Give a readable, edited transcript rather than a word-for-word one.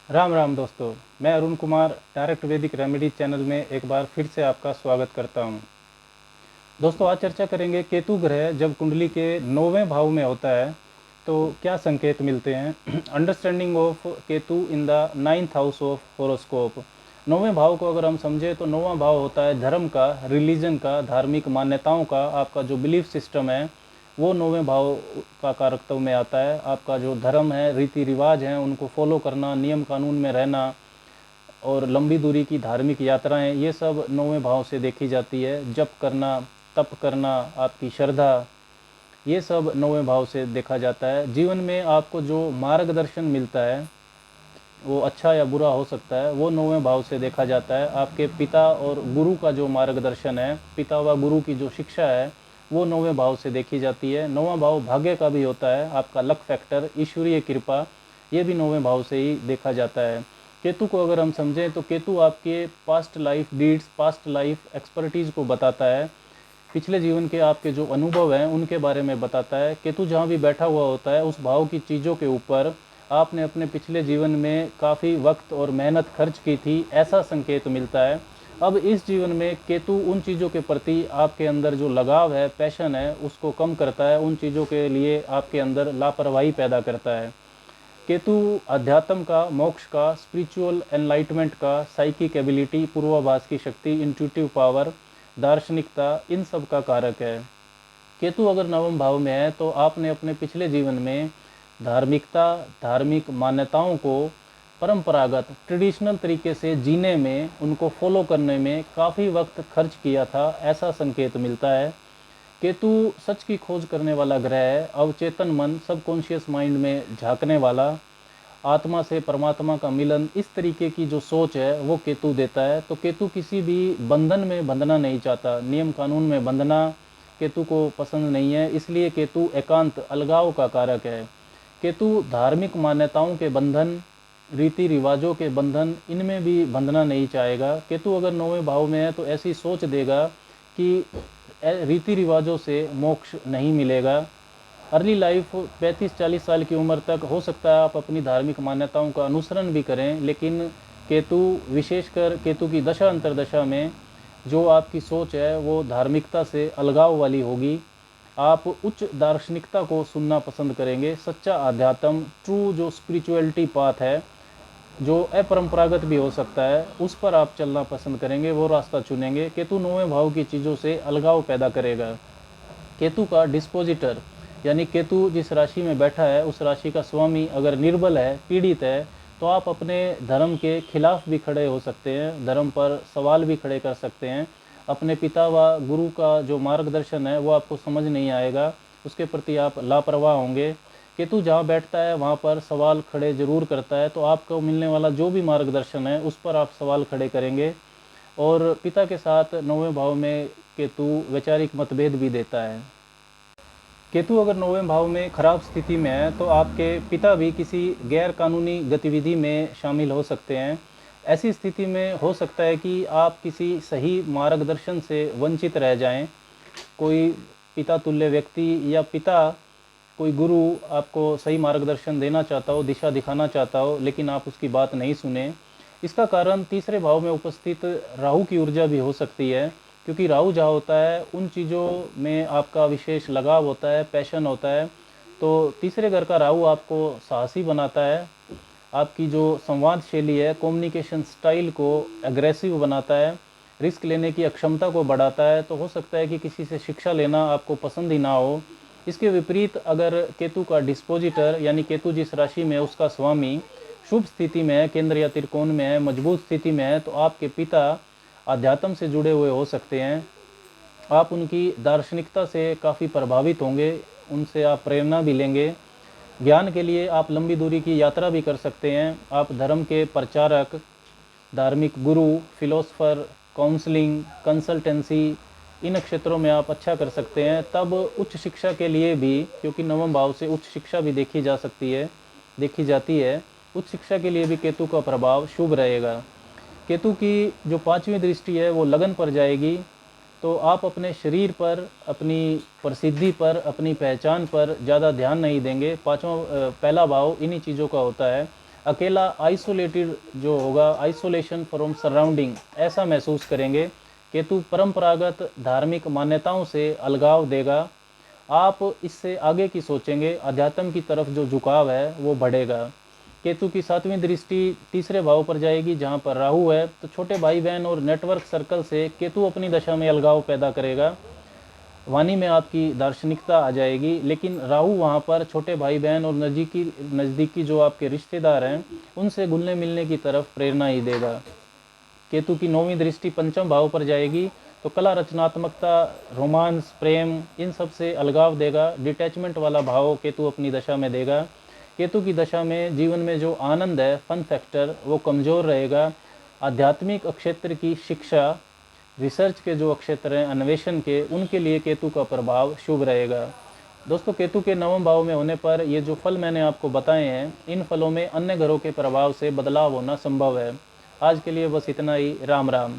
राम राम दोस्तों। मैं अरुण कुमार डायरेक्ट वैदिक रेमेडी चैनल में एक बार फिर से आपका स्वागत करता हूं। दोस्तों, आज चर्चा करेंगे केतु ग्रह जब कुंडली के 9वें भाव में होता है तो क्या संकेत मिलते हैं। Understanding of Ketu in the 9th house of horoscope. 9वें भाव को अगर हम समझे तो 9वां भाव होता है धर्म का, रिलीजन का, धार्मिक मान्यताओं का। आपका जो बिलीफ सिस्टम है वो 9वें भाव का कारकत्व में आता है। आपका जो धर्म है, रीति रिवाज हैं, उनको फॉलो करना, नियम कानून में रहना और लंबी दूरी की धार्मिक यात्राएं, ये सब 9वें भाव से देखी जाती है। जप करना, तप करना, आपकी श्रद्धा, ये सब 9वें भाव से देखा जाता है। जीवन में आपको जो मार्गदर्शन मिलता है वो अच्छा या बुरा हो सकता है, वो 9वें भाव से देखा जाता है। आपके पिता और गुरु का जो मार्गदर्शन है, पिता व गुरु की जो शिक्षा है, वो 9वें भाव से देखी जाती है। 9वां भाव भाग्य का भी होता है, आपका लक फैक्टर, ईश्वरीय कृपा, ये भी 9वें भाव से ही देखा जाता है। केतु को अगर हम समझें तो केतु आपके past life deeds, past life expertise को बताता है। पिछले जीवन के आपके जो अनुभव हैं उनके बारे में बताता है। केतु जहाँ भी बैठा हुआ होता है उस भाव की चीज़ों के ऊपर आपने अपने पिछले जीवन में काफ़ी वक्त और मेहनत खर्च की थी, ऐसा संकेत मिलता है। अब इस जीवन में केतु उन चीज़ों के प्रति आपके अंदर जो लगाव है, पैशन है, उसको कम करता है। उन चीज़ों के लिए आपके अंदर लापरवाही पैदा करता है। केतु अध्यात्म का, मोक्ष का, स्पिरिचुअल एनलाइटमेंट का, साइकिक एबिलिटी, पूर्वाभास की शक्ति, इंट्यूटिव पावर, दार्शनिकता, इन सब का कारक है। केतु अगर नवम भाव में है तो आपने अपने पिछले जीवन में धार्मिकता, धार्मिक मान्यताओं को परंपरागत ट्रेडिशनल तरीके से जीने में, उनको फॉलो करने में काफ़ी वक्त खर्च किया था, ऐसा संकेत मिलता है। केतु सच की खोज करने वाला ग्रह है, अवचेतन मन, सबकॉन्शियस माइंड में झांकने वाला, आत्मा से परमात्मा का मिलन, इस तरीके की जो सोच है वो केतु देता है। तो केतु किसी भी बंधन में बंधना नहीं चाहता, नियम कानून में बंधना केतु को पसंद नहीं है, इसलिए केतु एकांत, अलगाव का कारक है। केतु धार्मिक मान्यताओं के बंधन, रीति रिवाजों के बंधन, इनमें भी बंधना नहीं चाहेगा। केतु अगर 9वें भाव में है तो ऐसी सोच देगा कि रीति रिवाजों से मोक्ष नहीं मिलेगा। अर्ली लाइफ 35-40 साल की उम्र तक हो सकता है आप अपनी धार्मिक मान्यताओं का अनुसरण भी करें, लेकिन केतु, विशेषकर केतु की दशा अंतर्दशा में जो आपकी सोच है वो धार्मिकता से अलगाव वाली होगी। आप उच्च दार्शनिकता को सुनना पसंद करेंगे। सच्चा अध्यात्म, ट्रू जो स्पिरिचुअलिटी पाथ है, जो अपरंपरागत भी हो सकता है, उस पर आप चलना पसंद करेंगे, वो रास्ता चुनेंगे। केतु 9वें भाव की चीज़ों से अलगाव पैदा करेगा। केतु का डिस्पोजिटर, यानी केतु जिस राशि में बैठा है उस राशि का स्वामी अगर निर्बल है, पीड़ित है, तो आप अपने धर्म के खिलाफ भी खड़े हो सकते हैं, धर्म पर सवाल भी खड़े कर सकते हैं। अपने पिता व गुरु का जो मार्गदर्शन है वो आपको समझ नहीं आएगा, उसके प्रति आप लापरवाह होंगे। केतु जहाँ बैठता है वहाँ पर सवाल खड़े जरूर करता है, तो आपको मिलने वाला जो भी मार्गदर्शन है उस पर आप सवाल खड़े करेंगे। और पिता के साथ 9वें भाव में केतु वैचारिक मतभेद भी देता है। केतु अगर 9वें भाव में खराब स्थिति में है तो आपके पिता भी किसी गैर कानूनी गतिविधि में शामिल हो सकते हैं। ऐसी स्थिति में हो सकता है कि आप किसी सही मार्गदर्शन से वंचित रह जाएं। कोई पिता तुल्य व्यक्ति या पिता, कोई गुरु आपको सही मार्गदर्शन देना चाहता हो, दिशा दिखाना चाहता हो, लेकिन आप उसकी बात नहीं सुने। इसका कारण तीसरे भाव में उपस्थित राहु की ऊर्जा भी हो सकती है, क्योंकि राहु जहाँ होता है उन चीज़ों में आपका विशेष लगाव होता है, पैशन होता है। तो तीसरे घर का राहु आपको साहसी बनाता है, आपकी जो संवाद शैली है, कम्युनिकेशन स्टाइल को एग्रेसिव बनाता है, रिस्क लेने की अक्षमता को बढ़ाता है। तो हो सकता है कि किसी से शिक्षा लेना आपको पसंद ही ना हो। इसके विपरीत अगर केतु का डिस्पोजिटर, यानी केतु जिस राशि में है उसका स्वामी शुभ स्थिति में है, केंद्र या त्रिकोण में है, मजबूत स्थिति में है, तो आपके पिता अध्यात्म से जुड़े हुए हो सकते हैं। आप उनकी दार्शनिकता से काफ़ी प्रभावित होंगे, उनसे आप प्रेरणा भी लेंगे। ज्ञान के लिए आप लंबी दूरी की यात्रा भी कर सकते हैं। आप धर्म के प्रचारक, धार्मिक गुरु, फिलोसफर, काउंसलिंग, कंसल्टेंसी, इन क्षेत्रों में आप अच्छा कर सकते हैं। तब उच्च शिक्षा के लिए भी, क्योंकि नवम भाव से उच्च शिक्षा भी देखी जा सकती है, देखी जाती है, उच्च शिक्षा के लिए भी केतु का प्रभाव शुभ रहेगा। केतु की जो 5वीं दृष्टि है वो लगन पर जाएगी, तो आप अपने शरीर पर, अपनी प्रसिद्धि पर, अपनी पहचान पर ज़्यादा ध्यान नहीं देंगे। पहला भाव इन्हीं चीज़ों का होता है। अकेला आइसोलेटेड जो होगा, आइसोलेशन फ्रॉम सराउंडिंग, ऐसा महसूस करेंगे। केतु परंपरागत धार्मिक मान्यताओं से अलगाव देगा। आप इससे आगे की सोचेंगे, अध्यात्म की तरफ जो झुकाव है वो बढ़ेगा। केतु की 7वीं दृष्टि तीसरे भाव पर जाएगी जहाँ पर राहु है, तो छोटे भाई बहन और नेटवर्क सर्कल से केतु अपनी दशा में अलगाव पैदा करेगा। वाणी में आपकी दार्शनिकता आ जाएगी, लेकिन राहु वहाँ पर छोटे भाई बहन और नज़दीकी जो आपके रिश्तेदार हैं उनसे घुलने मिलने की तरफ प्रेरणा ही देगा। केतु की 9वीं दृष्टि पंचम भाव पर जाएगी, तो कला, रचनात्मकता, रोमांस, प्रेम, इन सब से अलगाव देगा। डिटैचमेंट वाला भाव केतु अपनी दशा में देगा। केतु की दशा में जीवन में जो आनंद है, फन फैक्टर, वो कमज़ोर रहेगा। आध्यात्मिक क्षेत्र की शिक्षा, रिसर्च के जो क्षेत्र हैं, अन्वेषण के, उनके लिए केतु का प्रभाव शुभ रहेगा। दोस्तों, केतु के 9वें भाव में होने पर ये जो फल मैंने आपको बताए हैं, इन फलों में अन्य ग्रहों के प्रभाव से बदलाव होना संभव है। आज के लिए बस इतना ही। राम राम।